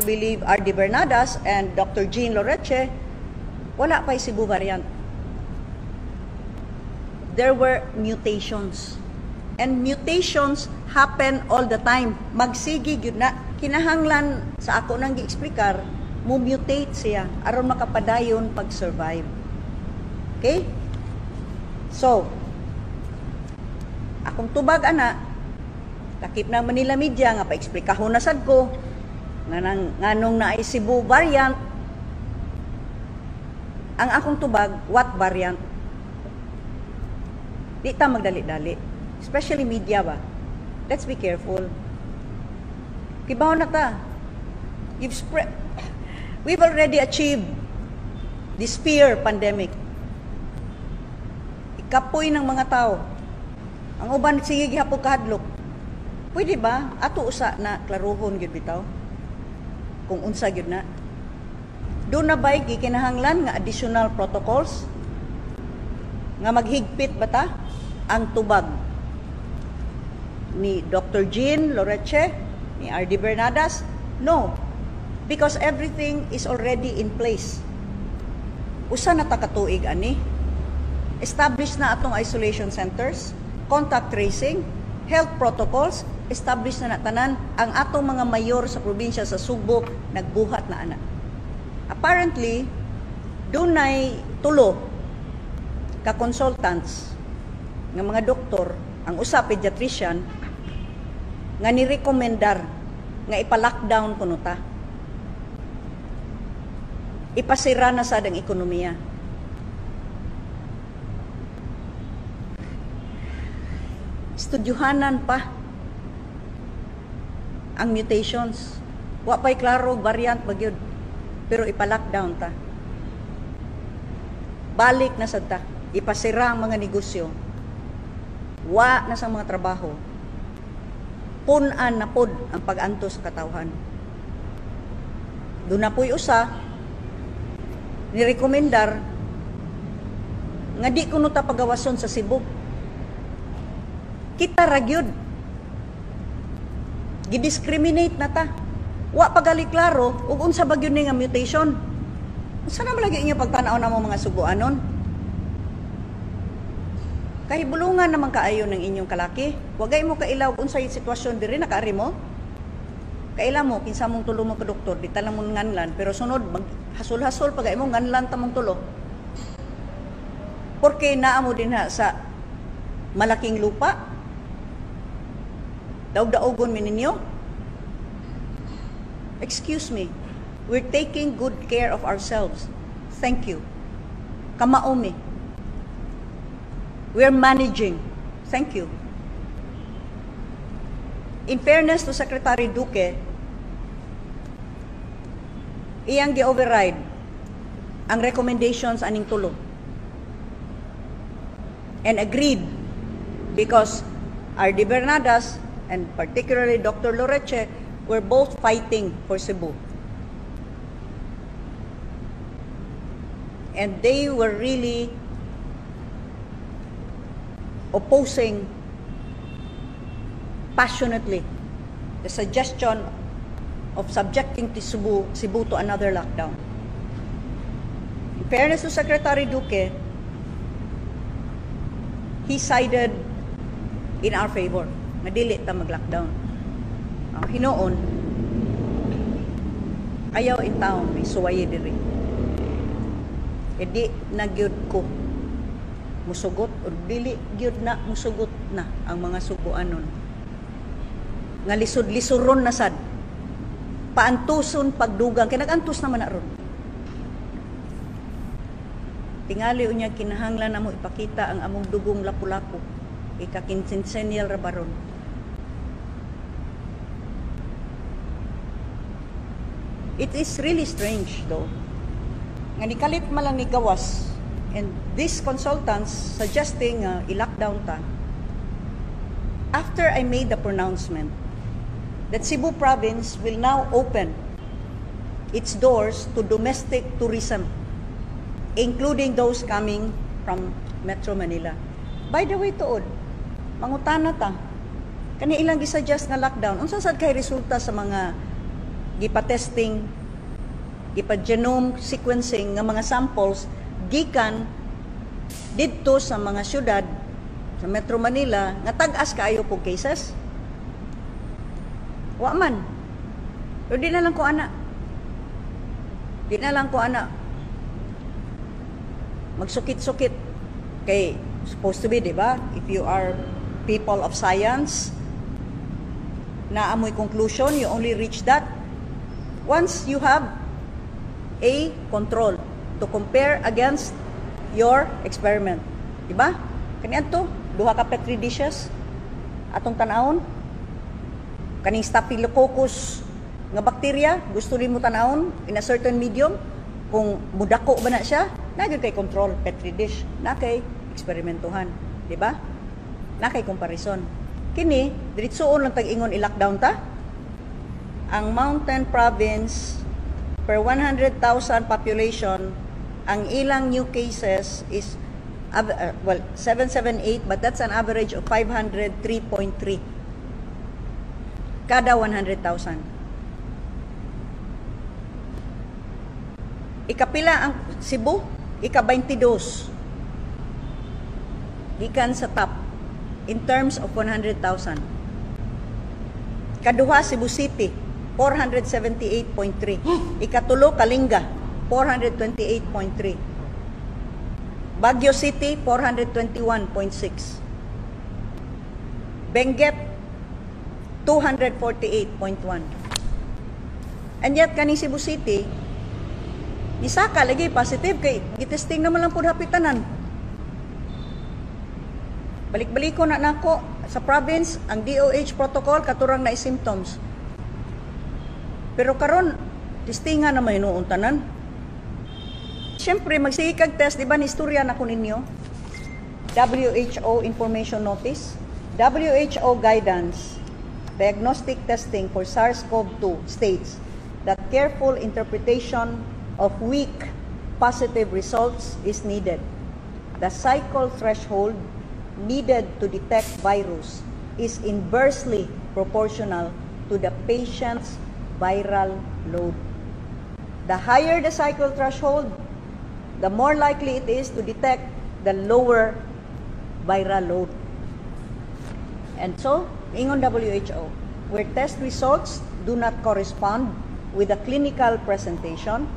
believe R.D. Bernadas and Dr. Jean Loreche, wala pa yung Cebu variant. There were mutations. And mutations happen all the time. Magsigi yun na. Kinahanglan sa ako nang gi-explikar, mutate siya aron makapadayon pag-survive. Okay? So, akong tubag ana, lakip na Manila Media nga pa-eksplikahon na sad ko nga nganong na ay Cebu variant. Ang akong tubag, what variant? Di ta magdali-dali. Especially media ba? Let's be careful. Kibaw na ta. We've already achieved the spear pandemic. Ikapoy ng mga tao. Ang uban sige gihapon kahadlok. Pwede ba ato usa na klaruhon gyud bitaw? Kung unsa gyud na. Doon na ba'y gikinahanglan nga additional protocols nga maghigpit ba ta ang tubag ni Dr. Jean Loreche, ni R.D. Bernadas? No. Because everything is already in place. Usa na ta katuig ani. Established na atong isolation centers, contact tracing, health protocols, established na tanan. Ang atong mga mayor sa probinsya sa Subo nagbuhat na ana. Apparently, dunay tulo ka consultants nga mga doktor, ang usa pediatrician nga ni-recommendar nga ipa-lockdown kuno ta. Ipasira na sad ang ekonomiya. Estudyuhanan pa ang mutations. Wa pa'y klaro variant bagyod, pero ipa-lockdown ta. Balik na sad ta, ipasira ang mga negosyo. Wa na sa mga trabaho. Punan na pod ang pag-antos sa katawhan. Doon na po'y usa, nirekomendar nga di kuno ta pagawason sa Cebu. Kita ragyod. Gidiscriminate na ta. Wa pagali klaro ug unsa ba gyud ni nga mutation. Unsa na malagi inyo pagtanaw namo mga Subuanon? Kahibulungan naman kaayo ng inyong kalaki. Wagay mo kailaw kung sa'yo sitwasyon diri nakaari mo. Kaila mo, kinsa mong tulo mo ka doktor, di talang mong nganlan, pero sunod, hasol-hasol, pagay mo, nganlan tamang tulo. Porque naamo din ha sa malaking lupa, daog-daogon mi ninyo. Excuse me, we're taking good care of ourselves. Thank you. Kamaomi. We're managing. Thank you. In fairness to Secretary Duque, iyang gi-override ang recommendations aning tulo. And agreed because R.D. Bernadas and particularly Dr. Loreche were both fighting for Cebu. And they were really opposing passionately the suggestion of subjecting Cebu to another lockdown. In fairness to Secretary Duque, he sided in our favor. Nadili ta mag-lockdown. Ang hinoon, ayaw in town, may suwaye diri. E di nagyud ko musugot o dili gyud na musugot na ang mga Subuanon nga lisod-lisuron na sad paantuson pagdugang kay nagantus naman na ron. Tingali unya kinahanglan namo ipakita ang among dugong lapu-lapu ika-quincentennial ra baron. It is really strange though nga nikalit man lang ni gawas. And these consultants suggesting i-lockdown ta. After I made the pronouncement that Cebu province will now open its doors to domestic tourism, including those coming from Metro Manila. By the way, tuod, mangutana ta, kani ilang gisuggest nga lockdown, unsa sad kay resulta sa mga gipa-testing, gipa-genome sequencing nga mga samples gikan didto sa mga syudad sa Metro Manila nga tag-as kaayo pug cases. Wa man. Pero di na lang ko ana. Di na lang ko ana. Magsukit-sukit kay supposed to be, di ba? If you are people of science, na amoy conclusion, you only reach that once you have a control to compare against your experiment. Di ba? Kaniyan to, duha ka petri dishes, atong tanawon, kaning staphylococcus nga bakterya, gusto rin mo tanawon in a certain medium, kung mudako ba na siya, nagyod kay control, petri dish, na kay eksperimentuhan. Di ba? Na kay comparison. Kini, diritsoon lang tag-ingon i-lockdown ta. Ang Mountain Province, per 100,000 population, ang ilang new cases is 778, but that's an average of 503.3 kada 100,000. Ikapila ang Cebu, ika-22 gikan sa top in terms of 100,000. Kaduha Cebu City, 478.3. Ikatulo Kalinga, 428.3. Baguio City, 421.6. Benguet, 248.1. And yet, kaning Cebu City, nisaka lagi positive kay gitesting naman lang po hapitanan. Balik-baliko na nako sa province, ang DOH protocol katurang na symptoms. Pero karon testingan na may noon tanan. Siyempre, magsigikag test, di ba, nistorya na ko ninyo? WHO Information Notice, WHO Guidance, Diagnostic Testing for SARS-CoV-2 states that careful interpretation of weak positive results is needed. The cycle threshold needed to detect virus is inversely proportional to the patient's viral load. The higher the cycle threshold, the more likely it is to detect the lower viral load. And so, ingon WHO, where test results do not correspond with the clinical presentation,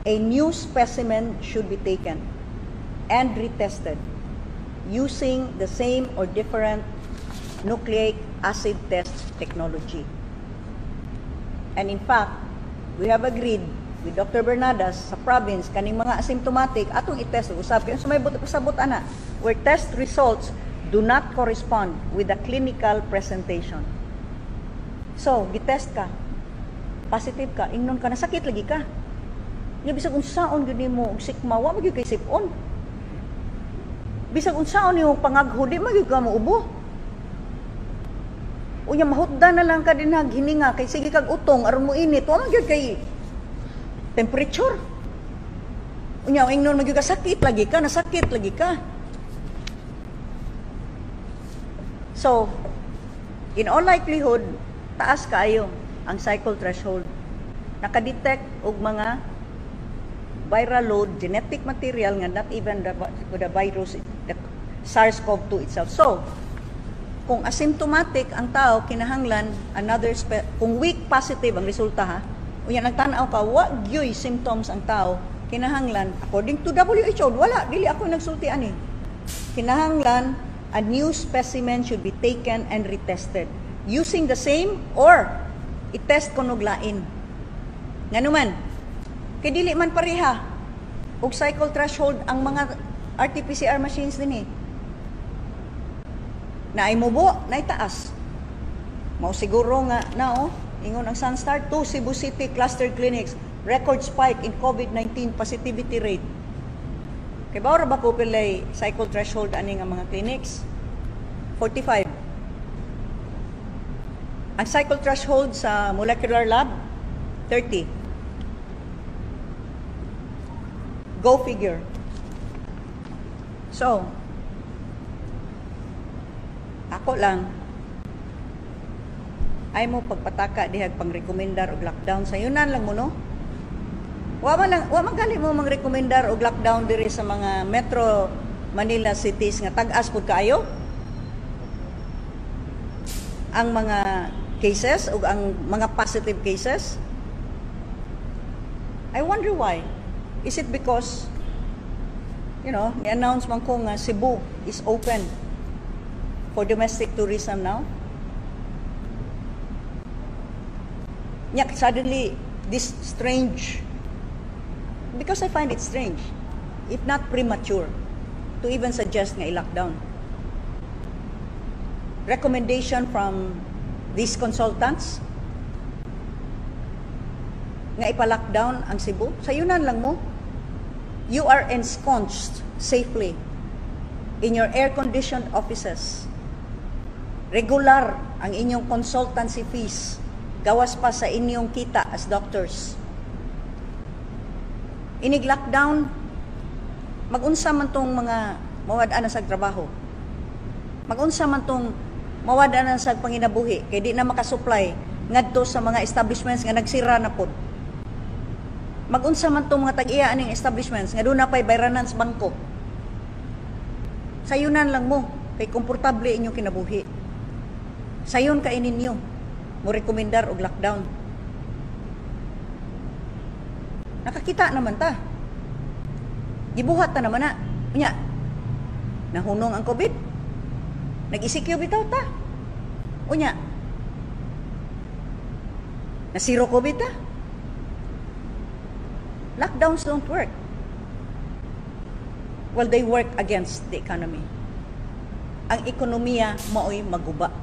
a new specimen should be taken and retested using the same or different nucleic acid test technology. And in fact, we have agreed with Dr. Bernadas sa province kaning mga asymptomatic atong i-test usab kay sa may usabot ana where test results do not correspond with the clinical presentation. So, gitest ka, positive ka, ingnon ka, nasakit lagi ka. Nga bisag unsaon gyud nimo og sikma, wa magyud kay sipon. Bisag unsaon nimo pangagho, di magyud ka maubo. Unya mahutda na lang ka dinhag hininga kay sige kag utong aron mo init, wa magyud kay temperature. Unya ingnon magyud ka sakit lagi ka, nasakit lagi ka. So, in all likelihood, taas kaayo ang cycle threshold. Nakadetect og mga viral load, genetic material nga not even the virus, the SARS-CoV-2 itself. So, kung asymptomatic ang tao, kinahanglan kung weak positive ang resulta ha, unya nagtanaw ka, wa gyoy symptoms ang tao, kinahanglan, according to WHO, wala, dili ako nagsulti ani. Kinahanglan, a new specimen should be taken and retested using the same or i-test ko og lain. Nganuman, kay dili man pareha og cycle threshold ang mga RT-PCR machines din na ay mubo, na itaas. Mao siguro nga na ingon ang Sunstar, 2 Cebu City cluster clinics, record spike in COVID-19 positivity rate. Kay bawra ba ko pilay cycle threshold ani nga mga clinics? 45. Ang cycle threshold sa molecular lab, 30. Go figure. So, ako lang, ay mo pagpataka dihag pang-rekomendar og lockdown sa yunan lang mo no. Wa man gali mo mang-rekomendar og lockdown diri sa mga Metro Manila cities nga tag-as pud kaayo. Ang mga cases ug ang mga positive cases. I wonder why. Is it because i-announce man ko nga Cebu is open for domestic tourism now? Suddenly, this strange, because I find it strange, if not premature, to even suggest nga i-lockdown. Recommendation from these consultants nga ipa-lockdown ang Cebu. Sa yunan lang mo, you are ensconced safely in your air-conditioned offices. Regular ang inyong consultancy fees. Gawas pa sa inyong kita as doctors. Inig-lockdown, mag-unsa man tong mga mawad-anan sa trabaho. Mag-unsa man tong mawad-anan sa panginabuhi, kay di na makasupply ngadto sa mga establishments nga nagsira na pod. Mag-unsa man tong mga tag-iya aning establishments nga doon na pay bayranan sa bangko. Sayunan lang mo, kay komportable inyong kinabuhi. Sayon ka ininyo mo rekomendar og lockdown. Nakakita naman ta. Gibuhat ta naman na. Unya, nahunong ang COVID. Nag-isikyo bitaw ta. Unya, nasiro COVID ta. Lockdowns don't work. Well, they work against the economy. Ang ekonomiya mao'y maguba.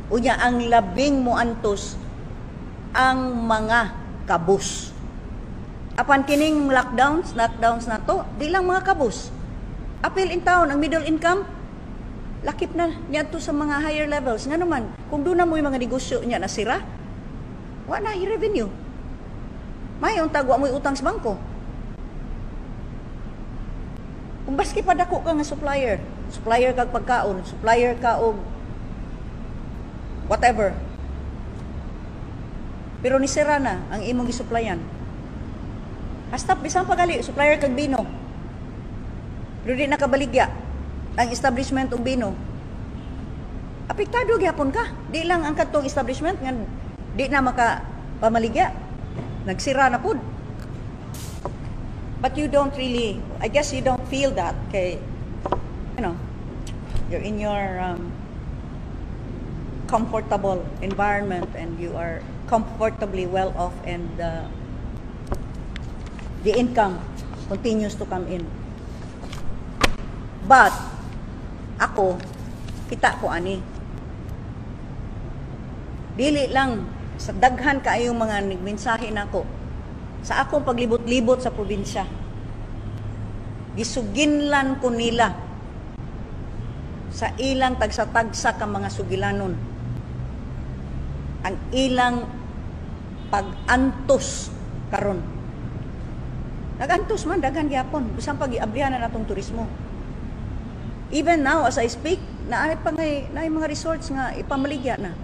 Unya, ang labing muantos ang mga kabus. Apan kining lockdowns na to, di lang mga kabus. Apil in town, ang middle income, lakip na niya to sa mga higher levels. Nga naman, kung doon na mo yung mga negosyo niya nasira, wala na revenue. May untag, wa mo utang sa bangko. Kung baski pa dako ka nga supplier kag pagkaon, supplier ka og whatever. Pero nisira na ang imong gisuplayan. Hasta bisan pagali supplier kag bino. Pero di nakabaligya ang establishment og bino. Apektado gyapon ka. Di lang ang kadtong establishment nga di na maka pamaligya. Nagsira na pud. But you don't really, I guess you don't feel that kay you're in your comfortable environment and you are comfortably well off and the income continues to come in. But ako, kita ko ani. Dili lang sa daghan kaayong mga nagmensahe nako sa akong paglibot-libot sa probinsya. Gisuginlan ko nila sa ilang tagsa-tagsa ka mga sugilanon. Ang ilang pag-antos karon. Nag-antos man daghan gyapon bisan pag-iabrihan na natong turismo. Even now as I speak, naay mga resorts nga ipamaligya na.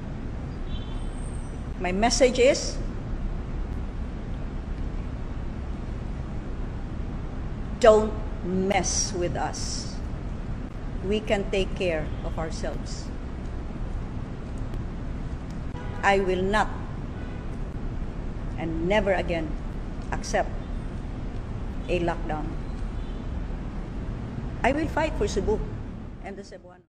My message is don't mess with us. We can take care of ourselves. I will not and never again accept a lockdown. I will fight for Cebu and the Cebuano.